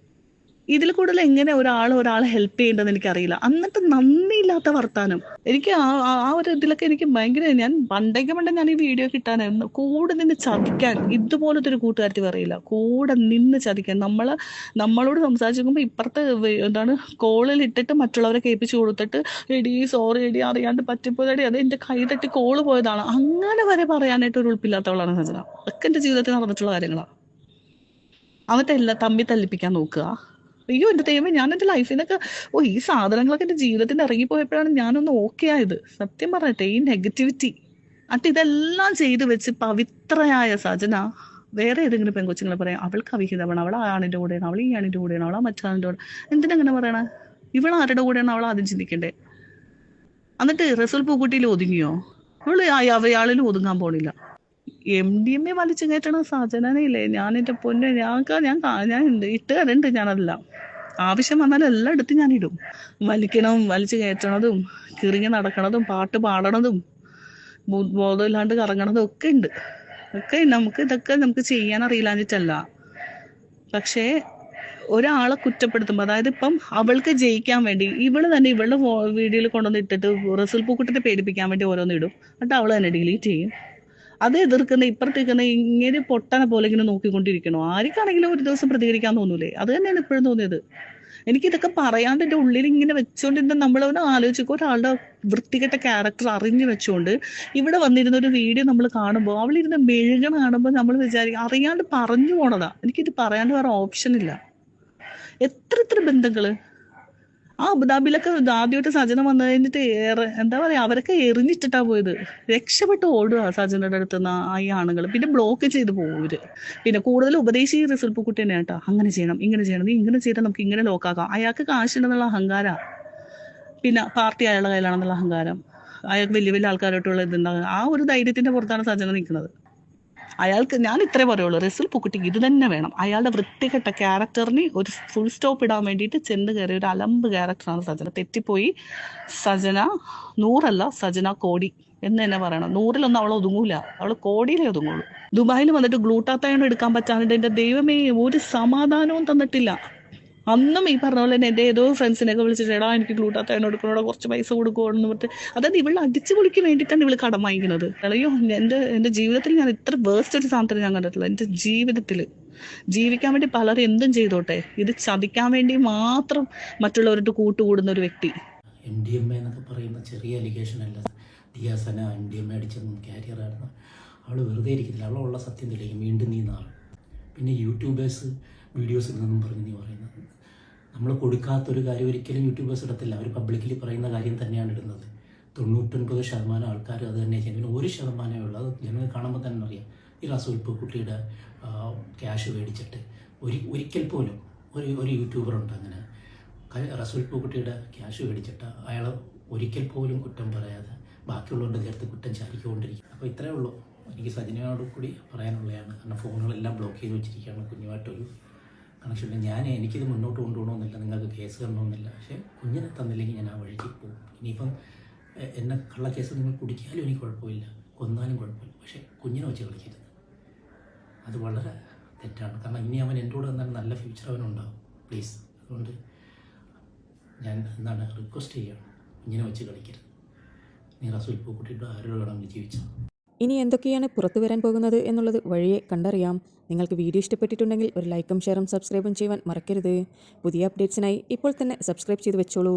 ഇതിൽ കൂടുതൽ എങ്ങനെ ഒരാളെ ഹെൽപ്പ് ചെയ്യേണ്ടതെന്ന് എനിക്കറിയില്ല. എന്നിട്ട് നന്ദിയില്ലാത്ത വർത്താനം. എനിക്ക് ആ ഒരു ഇതിലൊക്കെ എനിക്ക് ഭയങ്കര, ഞാൻ പണ്ടേ ഞാൻ ഈ വീഡിയോ കിട്ടാനായിരുന്നു. കൂടെ നിന്ന് ചതിക്കാൻ ഇതുപോലത്തെ ഒരു കൂട്ടുകാരത്തി പറയില്ല. കൂടെ നിന്ന് ചതിക്കാൻ, നമ്മളോട് സംസാരിക്കുമ്പോൾ ഇപ്പുറത്തെ കോളിൽ ഇട്ടിട്ട് മറ്റുള്ളവരെ കേൾപ്പിച്ചു കൊടുത്തിട്ട് എടി സോറി എടി അറിയാണ്ട് പറ്റിപ്പോയടി, അത് എൻ്റെ കൈ തട്ടി കോള് പോയതാണ്, അങ്ങനെ വരെ പറയാനായിട്ട് ഒരു ഉൾപ്പില്ലാത്തവളാണ് സജന. അതൊക്കെ എൻ്റെ ജീവിതത്തിൽ നടന്നിട്ടുള്ള കാര്യങ്ങളാണ്. എന്നിട്ട് എല്ലാം തമ്മി തല്ലിപ്പിക്കാൻ നോക്കുക. അയ്യോ എൻ്റെ ദൈവമേ, ഞാൻ എൻ്റെ ലൈഫിനൊക്കെ ഈ സാധനങ്ങളൊക്കെ എൻ്റെ ജീവിതത്തിൽ ഇറങ്ങിപ്പോയപ്പോഴാണ് ഞാനൊന്ന് ഓക്കെ ആയത്. സത്യം പറഞ്ഞിട്ടെ, ഈ നെഗറ്റിവിറ്റി ഇതെല്ലാം ചെയ്ത് വെച്ച് പവിത്രയായ സജന വേറെ ഏതെങ്കിലും പെൺകൊച്ചുങ്ങളെ പറയാം അവൾക്ക് അവിഹിതമാണ്, അവൾ ആ ആണിൻ്റെ കൂടെയാണ്, അവൾ ഈ ആണിൻ്റെ കൂടെയാണ്, അവൾ ആ മറ്റാണിൻ്റെ കൂടെ. എന്തിനങ്ങനെ പറയണ? ഇവൾ ആരുടെ കൂടെയാണ് അവൾ ആദ്യം ചിന്തിക്കണ്ടേ? എന്നിട്ട് റസൂൽ പൂക്കുട്ടിയിൽ ഒതുങ്ങിയോ? അയാളിൽ ഒതുങ്ങാൻ പോണില്ല. MDMA വലിച്ചു കയറ്റണ സജനയില്ലേ, ഞാൻ എൻ്റെ പൊന്നെ, ഞാൻ ഇട്ട് കണ്ടുണ്ട്. ഞാനതെല്ലാം ആവശ്യം വന്നാലും എല്ലാം എടുത്ത് ഞാൻ ഇടും. വലിച്ചു കയറ്റണതും കിറിങ്ങി നടക്കണതും പാട്ട് പാടണതും ബോധമില്ലാണ്ട് കറങ്ങണതും ഒക്കെ ഉണ്ട്. ഇതൊക്കെ നമുക്ക് ചെയ്യാൻ അറിയില്ലാഞ്ഞിട്ടല്ല. പക്ഷേ ഒരാളെ കുറ്റപ്പെടുത്തുമ്പോൾ, അതായത് ഇപ്പം അവൾക്ക് ജയിക്കാൻ വേണ്ടി ഇവള് തന്നെ ഇവളുടെ വീഡിയോയിൽ കൊണ്ടുവന്ന് ഇട്ടിട്ട് റസൂൽ പൂക്കുട്ടിനെ പേടിപ്പിക്കാൻ വേണ്ടി ഓരോന്ന് ഇടും. എന്നിട്ട് അവൾ തന്നെ ഡിലീറ്റ് ചെയ്യും. അത് എതിർക്കുന്ന ഇപ്പുറത്തേക്കുന്ന ഇങ്ങനെ പൊട്ടനെ പോലെ ഇങ്ങനെ നോക്കിക്കൊണ്ടിരിക്കണോ? ആർക്കാണെങ്കിലും ഒരു ദിവസം പ്രതികരിക്കാൻ തോന്നൂലേ? അത് തന്നെയാണ് ഇപ്പോഴും തോന്നിയത്. എനിക്കിതൊക്കെ പറയാണ്ട് എൻ്റെ ഉള്ളിൽ ഇങ്ങനെ വെച്ചുകൊണ്ടിരുന്ന നമ്മളവിടെ ആലോചിക്കും, ഒരാളുടെ വൃത്തികെട്ട ക്യാരക്ടർ അറിഞ്ഞു വെച്ചുകൊണ്ട് ഇവിടെ വന്നിരുന്ന ഒരു വീഡിയോ നമ്മൾ കാണുമ്പോൾ, അവളിരുന്ന് മെഴുകണ കാണുമ്പോൾ നമ്മൾ വിചാരിക്കും അറിയാണ്ട് പറഞ്ഞു പോണതാ. എനിക്കിത് പറയാണ്ട് വേറെ ഓപ്ഷൻ ഇല്ല. എത്ര ബന്ധങ്ങള് ആ അബുദാബിയിലൊക്കെ ആദ്യമായിട്ട് സജന വന്നു കഴിഞ്ഞിട്ട് എന്താ പറയാ, അവരൊക്കെ എറിഞ്ഞിട്ടിട്ടാ പോയത്. രക്ഷപ്പെട്ട് ഓടുക സജനയുടെ അടുത്ത് നിന്ന് ഈ ആണുങ്ങൾ. പിന്നെ ബ്ലോക്ക് ചെയ്ത് പോകും ഇവര്. പിന്നെ കൂടുതൽ ഉപദേശി റസൂൽ പൂക്കുട്ടി തന്നെ കേട്ടോ, അങ്ങനെ ചെയ്യണം ഇങ്ങനെ ചെയ്യണം, നീ ഇങ്ങനെ ചെയ്താൽ നമുക്ക് ഇങ്ങനെ ലോക്കാക്കാം. അയാൾക്ക് കാശുണ്ടെന്നുള്ള അഹങ്കാരം, പിന്നെ പാർട്ടി അയാളുടെ കയ്യിലാണെന്നുള്ള അഹങ്കാരം, അയാൾക്ക് വലിയ വലിയ ആൾക്കാരായിട്ടുള്ള ഇതുണ്ടാകും. ആ ഒരു ധൈര്യത്തിന്റെ പുറത്താണ് സജന നിൽക്കുന്നത്. അയാൾക്ക് ഞാൻ ഇത്രേ പറയുള്ളൂ, റസൂൽ പൂക്കുട്ടിക്ക് ഇത് തന്നെ വേണം. അയാളുടെ വൃത്തികെട്ട ക്യാരക്ടറിന് ഒരു ഫുൾ സ്റ്റോപ്പ് ഇടാൻ വേണ്ടിയിട്ട് ചെന്ന് കയറിയ ഒരു അലമ്പ് ക്യാരക്ടറാണ് സജന. തെറ്റിപ്പോയി. സജന 100 സജന കോടി എന്ന് തന്നെ പറയണം. 100 അവൾ ഒതുങ്ങൂല, അവൾ കോടിയിലേ ഒതുങ്ങുള്ളൂ. ദുബായിൽ വന്നിട്ട് ഗ്ലൂട്ടാത്തയാണ് എടുക്കാൻ പറ്റാണ്ട് എൻ്റെ ദൈവമേ ഒരു സമാധാനവും തന്നിട്ടില്ല. അന്നും ഈ പറഞ്ഞ പോലെ തന്നെ എൻ്റെ ഏതോ ഫ്രണ്ട്സിനെയൊക്കെ വിളിച്ചിട്ട് എടാ എനിക്ക് ഗ്ലൂട്ടാത്തൈൻ എടുക്കണോടെ കുറച്ച് പൈസ കൊടുക്കുമെന്ന് പറഞ്ഞിട്ട്, അതായത് ഇവൾ അടിച്ചു പൊളിക്ക് വേണ്ടിയിട്ടാണ് ഇവൾ കടം വാങ്ങിക്കുന്നത്. അയ്യോ, എൻ്റെ ജീവിതത്തിൽ ഞാൻ ഇത്ര വേസ്റ്റ് ഒരു സാധനത്തിന് ഞാൻ കണ്ടിട്ടില്ല. എൻ്റെ ജീവിതത്തിൽ ജീവിക്കാൻ വേണ്ടി പലരും എന്തും ചെയ്തോട്ടെ, ഇത് ചതിക്കാൻ വേണ്ടി മാത്രം മറ്റുള്ളവരുടെ കൂട്ടുകൂടുന്ന ഒരു വ്യക്തി. MDMA എന്നൊക്കെ പറയുന്ന ചെറിയ അലിഗേഷൻ അല്ല. ഡിയാസന MDMA അടിച്ചെന്നും കാരിയറായിരുന്നു. അവൾ വെറുതെ ഇരിക്കുന്നില്ല, അവളുള്ള സത്യം തെളിയിക്കും വീണ്ടും നീ നാളെ. പിന്നെ യൂട്യൂബേഴ്സ് വീഡിയോസ് ഇടുന്നെന്നും പറഞ്ഞ് നീ പറയുന്നത്, നമ്മൾ കൊടുക്കാത്തൊരു കാര്യം ഒരിക്കലും യൂട്യൂബേഴ്സ് ഇടത്തില്ല. അവർ പബ്ലിക്കലി പറയുന്ന കാര്യം തന്നെയാണ് ഇടുന്നത്. 99% ആൾക്കാർ അത് തന്നെ ചെയ്യുന്നത്. 1% ഉള്ളൂ, അത് ജനങ്ങൾ കാണുമ്പോൾ തന്നെ അറിയാം. ഈ റസൂൽ പൂക്കുട്ടിയുടെ ക്യാഷ് മേടിച്ചിട്ട് ഒരിക്കൽ പോലും ഒരു യൂട്യൂബറുണ്ട് അങ്ങനെ റസൂൽ പൂക്കുട്ടിയുടെ ക്യാഷ് മേടിച്ചിട്ട് അയാൾ ഒരിക്കൽ പോലും കുറ്റം പറയാതെ ബാക്കിയുള്ളവരുടെ ചേർത്ത് കുറ്റം ചാരിക്കൊണ്ടിരിക്കും. അപ്പോൾ ഇത്രയേ ഉള്ളൂ എനിക്ക് സജിനയോട് കൂടി പറയാനുള്ളതാണ്. കാരണം ഫോണുകളെല്ലാം ബ്ലോക്ക് ചെയ്ത് വെച്ചിരിക്കുകയാണ്. കുഞ്ഞുമായിട്ടൊരു കണക്ഷൻ എനിക്കിത് മുന്നോട്ട് കൊണ്ടുപോകണമെന്നില്ല, നിങ്ങൾക്ക് കേസ് തരണമെന്നില്ല. പക്ഷേ കുഞ്ഞിനെ തന്നില്ലെങ്കിൽ ഞാൻ ആ വഴിക്ക് പോകും. ഇനിയിപ്പം എന്നെ കള്ളക്കേസ് നിങ്ങൾ കുടിക്കാലും എനിക്ക് കുഴപ്പമില്ല, കൊന്നാലും കുഴപ്പമില്ല. പക്ഷേ കുഞ്ഞിനെ വെച്ച് കളിക്കരുത്, അത് വളരെ തെറ്റാണ്. കാരണം ഇനി അവൻ എൻ്റെ കൂടെ വന്നാൽ നല്ല ഫ്യൂച്ചർ അവനുണ്ടാകും. പ്ലീസ്, അതുകൊണ്ട് ഞാൻ റിക്വസ്റ്റ് ചെയ്യുകയാണ്, കുഞ്ഞിനെ വെച്ച് കളിക്കരുത്. നീ റസൂൽ പൂക്കുട്ടിയിട്ട് ആരോട് വേണമെങ്കിൽ ജീവിച്ചോ. ഇനി എന്തൊക്കെയാണ് പുറത്തു വരാൻ പോകുന്നത് എന്നുള്ളത് വഴിയെ കണ്ടറിയാം. നിങ്ങൾക്ക് വീഡിയോ ഇഷ്ടപ്പെട്ടിട്ടുണ്ടെങ്കിൽ ഒരു ലൈക്കും ഷെയറും സബ്സ്ക്രൈബും ചെയ്യുവാൻ മറക്കരുത്. പുതിയ അപ്ഡേറ്റ്സിനായി ഇപ്പോൾ തന്നെ സബ്സ്ക്രൈബ് ചെയ്ത് വെച്ചോളൂ.